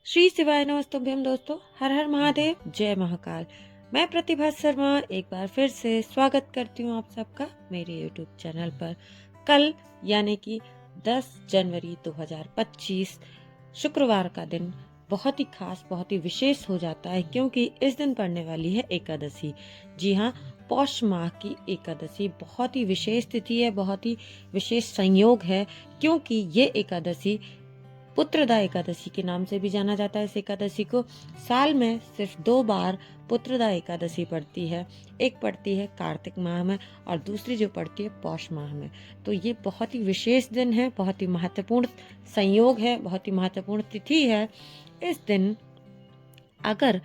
श्री शिवाय नमस्तुभ्यम दोस्तों। हर हर महादेव, जय महाकाल। मैं प्रतिभा शर्मा एक बार फिर से स्वागत करती हूँ आप सबका मेरे यूट्यूब चैनल पर। कल यानी कि 10 जनवरी 2025 शुक्रवार का दिन बहुत ही खास, बहुत ही विशेष हो जाता है, क्योंकि इस दिन पड़ने वाली है एकादशी। जी हाँ, पौष माह की एकादशी बहुत ही विशेष तिथि है, बहुत ही विशेष संयोग है, क्योंकि ये एकादशी पुत्रदा एकादशी के नाम से भी जाना जाता है। इस एकादशी को साल में सिर्फ 2 बार पुत्रदा एकादशी पड़ती है। एक पड़ती है कार्तिक माह में और दूसरी जो पड़ती है पौष माह में। तो ये बहुत ही विशेष दिन है, बहुत ही महत्वपूर्ण संयोग है, बहुत ही महत्वपूर्ण तिथि है। इस दिन अगर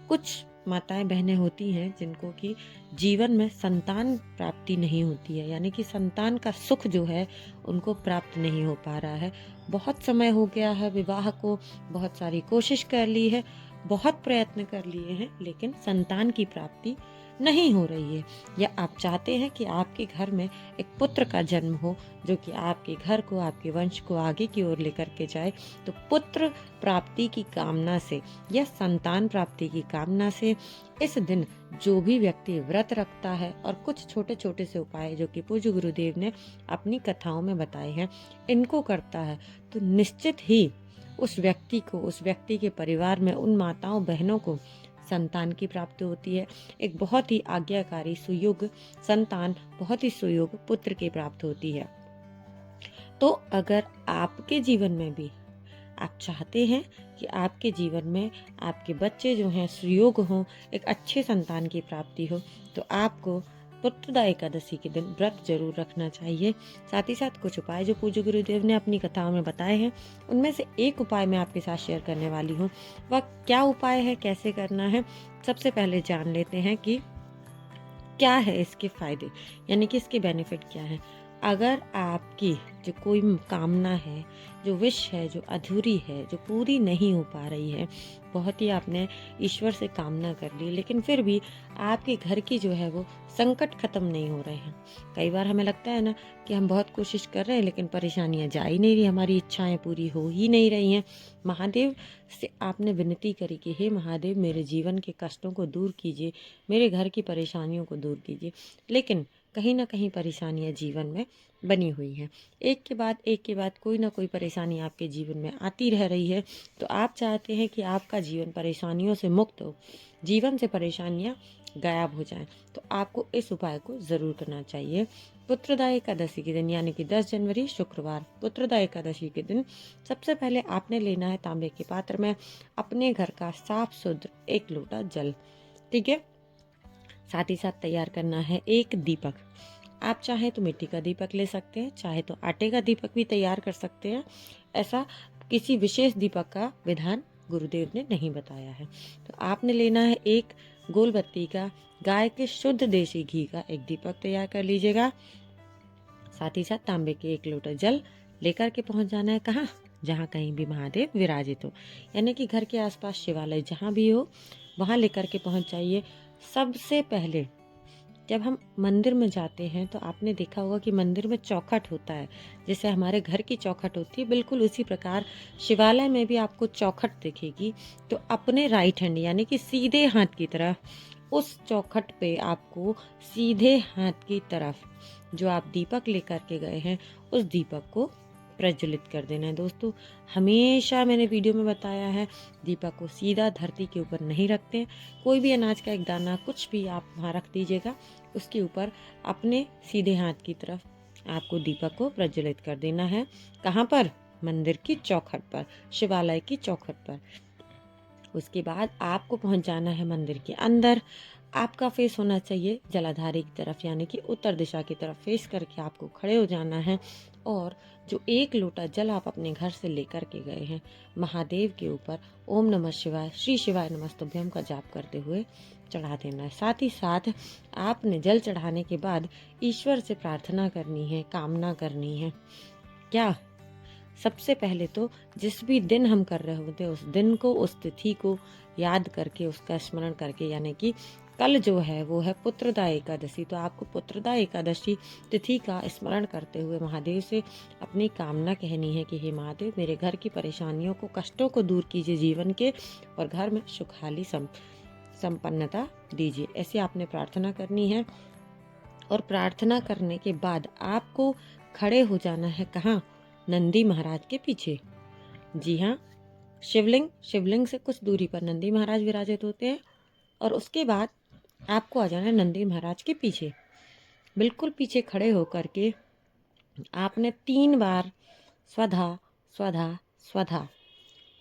कुछ माताएं बहनें होती हैं जिनको कि जीवन में संतान प्राप्ति नहीं होती है, यानी कि संतान का सुख जो है उनको प्राप्त नहीं हो पा रहा है। बहुत समय हो गया है विवाह को, बहुत सारी कोशिश कर ली है, बहुत प्रयत्न कर लिए हैं, लेकिन संतान की प्राप्ति नहीं हो रही है। या आप चाहते हैं कि आपके घर में एक पुत्र का जन्म हो जो कि आपके घर को, आपके वंश को आगे की ओर लेकर के जाए। तो पुत्र प्राप्ति की कामना से या संतान प्राप्ति की कामना से इस दिन जो भी व्यक्ति व्रत रखता है और कुछ छोटे छोटे से उपाय जो कि पूज्य गुरुदेव ने अपनी कथाओं में बताए हैं, इनको करता है, तो निश्चित ही उस व्यक्ति को, उस व्यक्ति के परिवार में उन माताओं बहनों को संतान की प्राप्ति होती है। एक बहुत ही आज्ञाकारी सुयोग संतान, बहुत ही सुयोग पुत्र की प्राप्त होती है। तो अगर आपके जीवन में भी आप चाहते हैं कि आपके जीवन में आपके बच्चे जो हैं सुयोग हों, एक अच्छे संतान की प्राप्ति हो, तो आपको पुत्रदा एकादशी के दिन व्रत जरूर रखना चाहिए। साथ ही साथ कुछ उपाय जो पूज्य गुरुदेव ने अपनी कथाओं में बताए हैं, उनमें से एक उपाय मैं आपके साथ शेयर करने वाली हूँ। वह क्या उपाय है, कैसे करना है, सबसे पहले जान लेते हैं कि क्या है इसके फायदे, यानी कि इसके बेनिफिट क्या है। अगर आपकी जो कोई कामना है, जो विश है, जो अधूरी है, जो पूरी नहीं हो पा रही है, बहुत ही आपने ईश्वर से कामना कर ली, लेकिन फिर भी आपके घर की जो है वो संकट खत्म नहीं हो रहे हैं। कई बार हमें लगता है ना कि हम बहुत कोशिश कर रहे हैं लेकिन परेशानियां जा ही नहीं रही, हमारी इच्छाएं पूरी हो ही नहीं रही हैं। महादेव से आपने विनती करी कि हे महादेव, मेरे जीवन के कष्टों को दूर कीजिए, मेरे घर की परेशानियों को दूर कीजिए, लेकिन कहीं ना कहीं परेशानियां जीवन में बनी हुई हैं। एक के बाद कोई ना कोई परेशानी आपके जीवन में आती रह रही है। तो आप चाहते हैं कि आपका जीवन परेशानियों से मुक्त हो, जीवन से परेशानियां गायब हो जाएं, तो आपको इस उपाय को ज़रूर करना चाहिए। पुत्रदा एकादशी के दिन यानी कि 10 जनवरी शुक्रवार पुत्रदा एकादशी के दिन सबसे पहले आपने लेना है तांबे के पात्र में अपने घर का साफ सुथरा 1 लोटा जल। ठीक है। साथ ही साथ तैयार करना है एक दीपक। आप चाहे तो मिट्टी का दीपक ले सकते हैं, चाहे तो आटे का दीपक भी तैयार कर सकते हैं। ऐसा किसी विशेष दीपक का विधान गुरुदेव ने नहीं बताया है। तो आपने लेना है एक गोल बत्ती का, गाय के शुद्ध देसी घी का एक दीपक तैयार कर लीजिएगा। साथ ही साथ तांबे के 1 लोटा जल लेकर के पहुंच जाना है कहाँ, जहाँ कहीं भी महादेव विराजित हो, यानी कि घर के आसपास शिवालय जहाँ भी हो वहाँ लेकर के पहुंच जाइए। सबसे पहले जब हम मंदिर में जाते हैं तो आपने देखा होगा कि मंदिर में चौखट होता है, जैसे हमारे घर की चौखट होती है, बिल्कुल उसी प्रकार शिवालय में भी आपको चौखट दिखेगी। तो अपने राइट हैंड यानी कि सीधे हाथ की तरफ उस चौखट पे आपको सीधे हाथ की तरफ जो आप दीपक लेकर के गए हैं उस दीपक को प्रज्वलित कर देना है। दोस्तों, हमेशा मैंने वीडियो में बताया है, दीपक को सीधा धरती के ऊपर नहीं रखते हैं। कोई भी अनाज का एक दाना, कुछ भी आप वहाँ रख दीजिएगा, उसके ऊपर अपने सीधे हाथ की तरफ आपको दीपक को प्रज्वलित कर देना है। कहाँ पर? मंदिर की चौखट पर, शिवालय की चौखट पर। उसके बाद आपको पहुंच जाना है मंदिर के अंदर। आपका फेस होना चाहिए जलाधारी की तरफ, यानी कि उत्तर दिशा की तरफ फेस करके आपको खड़े हो जाना है। और जो 1 लोटा जल आप अपने घर से लेकर के गए हैं, महादेव के ऊपर ओम नमः शिवाय, श्री शिवाय नमस्तुभ्यम का जाप करते हुए चढ़ा देना है। साथ ही साथ आपने जल चढ़ाने के बाद ईश्वर से प्रार्थना करनी है, कामना करनी है। क्या? सबसे पहले तो जिस भी दिन हम कर रहे होते हैं उस दिन को, उस तिथि को याद करके, उसका स्मरण करके, यानी कि कल जो है वो है पुत्रदा एकादशी, तो आपको पुत्रदा एकादशी तिथि का स्मरण करते हुए महादेव से अपनी कामना कहनी है कि हे महादेव, मेरे घर की परेशानियों को, कष्टों को दूर कीजिए जीवन के, और घर में सुखहाली संपन्नता दीजिए। ऐसे आपने प्रार्थना करनी है। और प्रार्थना करने के बाद आपको खड़े हो जाना है कहाँ? नंदी महाराज के पीछे। जी हाँ, शिवलिंग से कुछ दूरी पर नंदी महाराज विराजित होते हैं। और उसके बाद आपको आ जाना है नंदी महाराज के पीछे। बिल्कुल पीछे खड़े होकर के आपने 3 बार स्वधा स्वधा स्वधा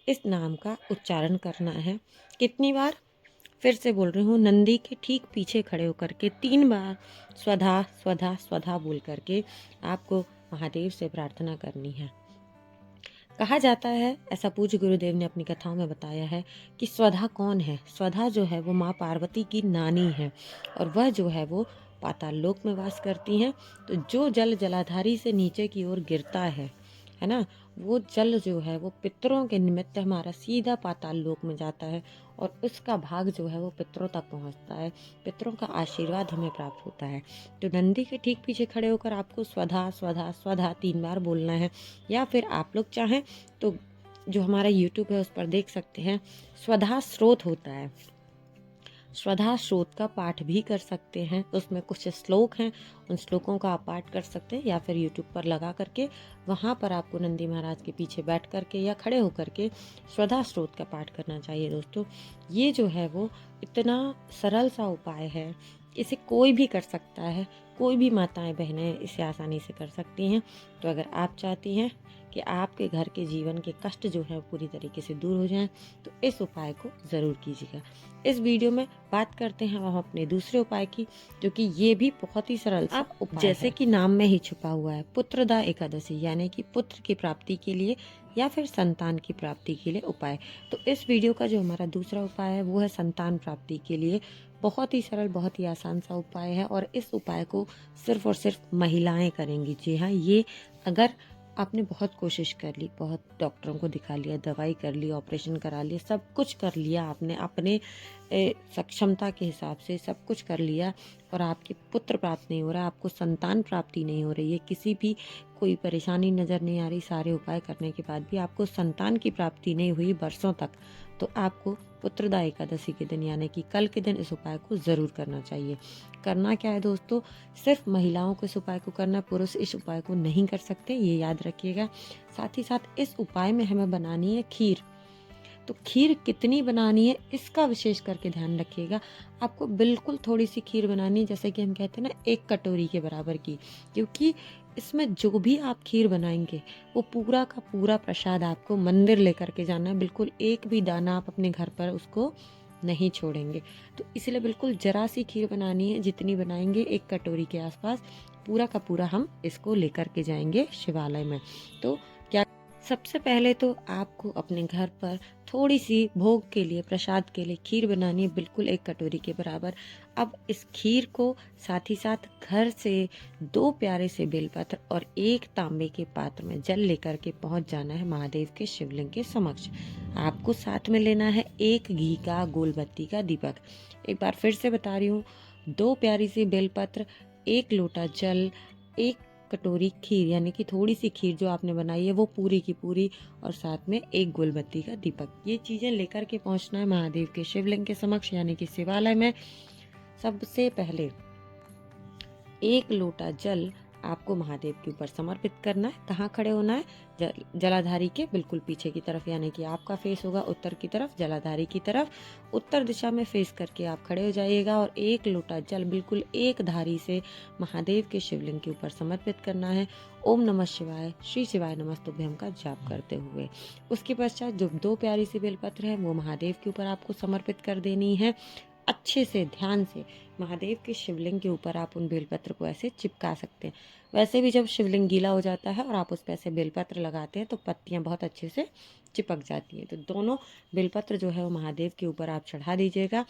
इस नाम का उच्चारण करना है। कितनी बार? फिर से बोल रही हूँ, नंदी के ठीक पीछे खड़े होकर के 3 बार स्वधा स्वधा स्वधा बोल करके आपको महादेव से प्रार्थना करनी है। कहा जाता है, ऐसा पूज्य गुरुदेव ने अपनी कथाओं में बताया है कि स्वधा कौन है? स्वधा जो है वो माँ पार्वती की नानी है, और वह जो है वो पाताल लोक में वास करती हैं। तो जो जल जलाधारी से नीचे की ओर गिरता है ना, वो जल जो है वो पितरों के निमित्त हमारा सीधा पाताल लोक में जाता है, और उसका भाग जो है वो पितरों तक पहुंचता है। पितरों का आशीर्वाद हमें प्राप्त होता है। तो नंदी के ठीक पीछे खड़े होकर आपको स्वधा स्वधा स्वधा 3 बार बोलना है। या फिर आप लोग चाहें तो जो हमारा YouTube है उस पर देख सकते हैं, स्वधा स्रोत होता है, स्वधा स्रोत का पाठ भी कर सकते हैं। उसमें कुछ श्लोक हैं, उन श्लोकों का आप पाठ कर सकते हैं, या फिर YouTube पर लगा करके वहाँ पर आपको नंदी महाराज के पीछे बैठ करके या खड़े होकर के स्वधा स्रोत का पाठ करना चाहिए। दोस्तों, ये जो है वो इतना सरल सा उपाय है, इसे कोई भी कर सकता है, कोई भी माताएं बहनें इसे आसानी से कर सकती हैं। तो अगर आप चाहती हैं कि आपके घर के जीवन के कष्ट जो है पूरी तरीके से दूर हो जाएं, तो इस उपाय को ज़रूर कीजिएगा। इस वीडियो में बात करते हैं हम अपने दूसरे उपाय की, जो कि ये भी बहुत ही सरल सा उपाय जैसे कि नाम में ही छुपा हुआ है, पुत्रदा एकादशी, यानी कि पुत्र की प्राप्ति के लिए या फिर संतान की प्राप्ति के लिए उपाय। तो इस वीडियो का जो हमारा दूसरा उपाय है वो है संतान प्राप्ति के लिए। बहुत ही सरल, बहुत ही आसान सा उपाय है, और इस उपाय को सिर्फ और सिर्फ महिलाएं करेंगी। जी हाँ, ये अगर आपने बहुत कोशिश कर ली, बहुत डॉक्टरों को दिखा लिया, दवाई कर ली, ऑपरेशन करा लिया, सब कुछ कर लिया आपने अपने सक्षमता के हिसाब से सब कुछ कर लिया, और आपके पुत्र प्राप्त नहीं हो रहा, आपको संतान प्राप्ति नहीं हो रही है, किसी भी कोई परेशानी नज़र नहीं आ रही, सारे उपाय करने के बाद भी आपको संतान की प्राप्ति नहीं हुई बरसों तक, तो आपको पुत्रदा एकादशी के दिन यानी कि कल के दिन इस उपाय को ज़रूर करना चाहिए। करना क्या है दोस्तों, सिर्फ महिलाओं को इस उपाय को करना, पुरुष इस उपाय को नहीं कर सकते, ये याद रखिएगा। साथ ही साथ इस उपाय में हमें बनानी है खीर। तो खीर कितनी बनानी है इसका विशेष करके ध्यान रखिएगा। आपको बिल्कुल थोड़ी सी खीर बनानी है, जैसे कि हम कहते हैं ना, 1 कटोरी के बराबर की, क्योंकि इसमें जो भी आप खीर बनाएंगे वो पूरा का पूरा प्रसाद आपको मंदिर लेकर के जाना है। बिल्कुल एक भी दाना आप अपने घर पर उसको नहीं छोड़ेंगे। तो इसलिए बिल्कुल जरा सी खीर बनानी है, जितनी बनाएंगे 1 कटोरी के आसपास, पूरा का पूरा हम इसको लेकर के जाएंगे शिवालय में। तो क्या, सबसे पहले तो आपको अपने घर पर थोड़ी सी भोग के लिए, प्रसाद के लिए खीर बनानी है, बिल्कुल 1 कटोरी के बराबर। अब इस खीर को साथ ही साथ घर से 2 प्यारे से बेलपत्र और 1 तांबे के पात्र में जल लेकर के पहुंच जाना है महादेव के शिवलिंग के समक्ष। आपको साथ में लेना है 1 घी का गोल बत्ती का दीपक। एक बार फिर से बता रही हूँ, 2 प्यारी सी बेलपत्र, 1 लोटा जल, 1 कटोरी खीर, यानी कि थोड़ी सी खीर जो आपने बनाई है वो पूरी की पूरी, और साथ में 1 गोल बत्ती का दीपक। ये चीजें लेकर के पहुंचना है महादेव के शिवलिंग के समक्ष यानी कि शिवालय में। सबसे पहले 1 लोटा जल आपको महादेव के ऊपर समर्पित करना है। कहाँ खड़े होना है? जलाधारी के बिल्कुल पीछे की तरफ, यानी कि आपका फेस होगा उत्तर की तरफ, जलाधारी की तरफ उत्तर दिशा में फेस करके आप खड़े हो जाइएगा, और 1 लोटा जल बिल्कुल एक धारी से महादेव के शिवलिंग के ऊपर समर्पित करना है। ओम नमः शिवाय, श्री शिवाय नमस्तुभ्यं का जाप करते हुए। उसके पश्चात जो 2 प्यारी सी बेलपत्र है वो महादेव के ऊपर आपको समर्पित कर देनी है। अच्छे से ध्यान से महादेव के शिवलिंग के ऊपर आप उन बेलपत्र को ऐसे चिपका सकते हैं। वैसे भी जब शिवलिंग गीला हो जाता है और आप उस पर ऐसे बेलपत्र लगाते हैं तो पत्तियां बहुत अच्छे से चिपक जाती हैं। तो दोनों बेलपत्र जो है वो महादेव के ऊपर आप चढ़ा दीजिएगा।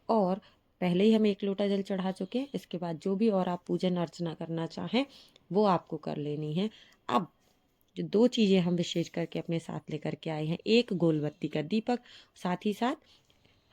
और पहले ही हम 1 लोटा जल चढ़ा चुके हैं, इसके बाद जो भी और आप पूजन अर्चना करना चाहें वो आपको कर लेनी है। अब जो 2 चीज़ें हम विशेष करके अपने साथ लेकर के आए हैं, 1 गोल बत्ती का दीपक, साथ ही साथ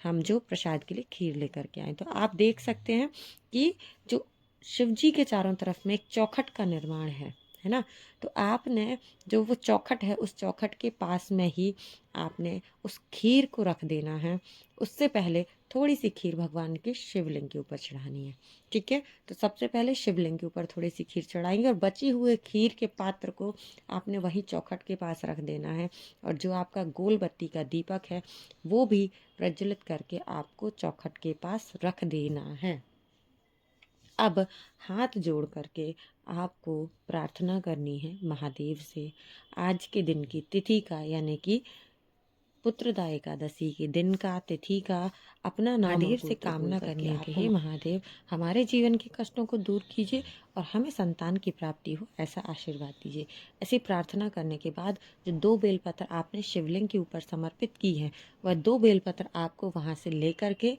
हम जो प्रसाद के लिए खीर लेकर के आए। तो आप देख सकते हैं कि जो शिव जी के चारों तरफ में एक चौखट का निर्माण है ना। तो आपने जो वो चौखट है, उस चौखट के पास में ही आपने उस खीर को रख देना है। उससे पहले थोड़ी सी खीर भगवान के शिवलिंग के ऊपर चढ़ानी है। ठीक है, तो सबसे पहले शिवलिंग के ऊपर थोड़ी सी खीर चढ़ाएंगे और बची हुए खीर के पात्र को आपने वहीं चौखट के पास रख देना है। और जो आपका गोल बत्ती का दीपक है वो भी प्रज्वलित करके आपको चौखट के पास रख देना है। अब हाथ जोड़ करके आपको प्रार्थना करनी है महादेव से। आज के दिन की तिथि का यानी कि पुत्रदा एकादशी के दिन का, तिथि का अपना महादेव से कामना करनी है कि हे महादेव हमारे जीवन के कष्टों को दूर कीजिए और हमें संतान की प्राप्ति हो, ऐसा आशीर्वाद दीजिए। ऐसी प्रार्थना करने के बाद जो 2 बेलपत्र आपने शिवलिंग के ऊपर समर्पित की है, वह 2 बेलपत्र आपको वहाँ से लेकर के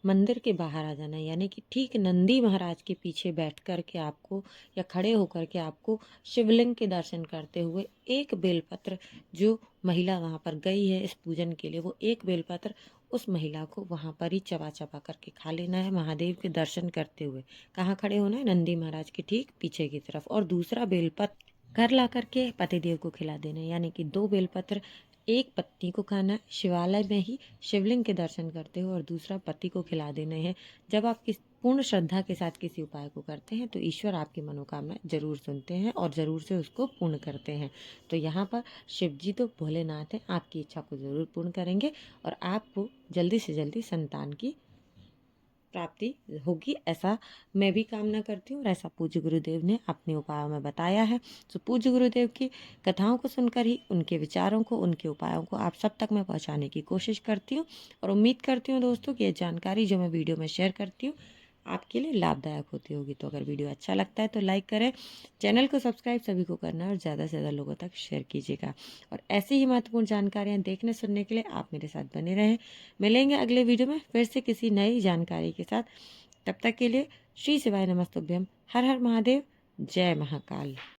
मंदिर के बाहर आ जाना है। यानी कि ठीक नंदी महाराज के पीछे बैठ कर के आपको या खड़े होकर के आपको शिवलिंग के दर्शन करते हुए एक बेलपत्र, जो महिला वहाँ पर गई है इस पूजन के लिए, वो एक बेलपत्र उस महिला को वहाँ पर ही चबा चबा करके खा लेना है महादेव के दर्शन करते हुए। कहाँ खड़े होना है? नंदी महाराज के ठीक पीछे की तरफ। और दूसरा बेलपत्र घर ला करके पतिदेव को खिला देना है। यानी कि 2 बेलपत्र, एक पत्नी को खाना है शिवालय में ही शिवलिंग के दर्शन करते हो और दूसरा पति को खिला देने हैं। जब आप किस पूर्ण श्रद्धा के साथ किसी उपाय को करते हैं तो ईश्वर आपकी मनोकामना जरूर सुनते हैं और ज़रूर से उसको पूर्ण करते हैं। तो यहाँ पर शिव जी तो भोलेनाथ हैं, आपकी इच्छा को ज़रूर पूर्ण करेंगे और आपको जल्दी से जल्दी संतान की प्राप्ति होगी, ऐसा मैं भी कामना करती हूँ और ऐसा पूज्य गुरुदेव ने अपने उपायों में बताया है। तो पूज्य गुरुदेव की कथाओं को सुनकर ही उनके विचारों को, उनके उपायों को आप सब तक मैं पहुँचाने की कोशिश करती हूँ और उम्मीद करती हूँ दोस्तों कि ये जानकारी जो मैं वीडियो में शेयर करती हूँ आपके लिए लाभदायक होती होगी। तो अगर वीडियो अच्छा लगता है तो लाइक करें, चैनल को सब्सक्राइब सभी को करना है और ज़्यादा से ज़्यादा लोगों तक शेयर कीजिएगा। और ऐसी ही महत्वपूर्ण जानकारियाँ देखने सुनने के लिए आप मेरे साथ बने रहें। मिलेंगे अगले वीडियो में फिर से किसी नई जानकारी के साथ। तब तक के लिए श्री शिवाय नमस्तुभ्यम। हर हर महादेव। जय महाकाल।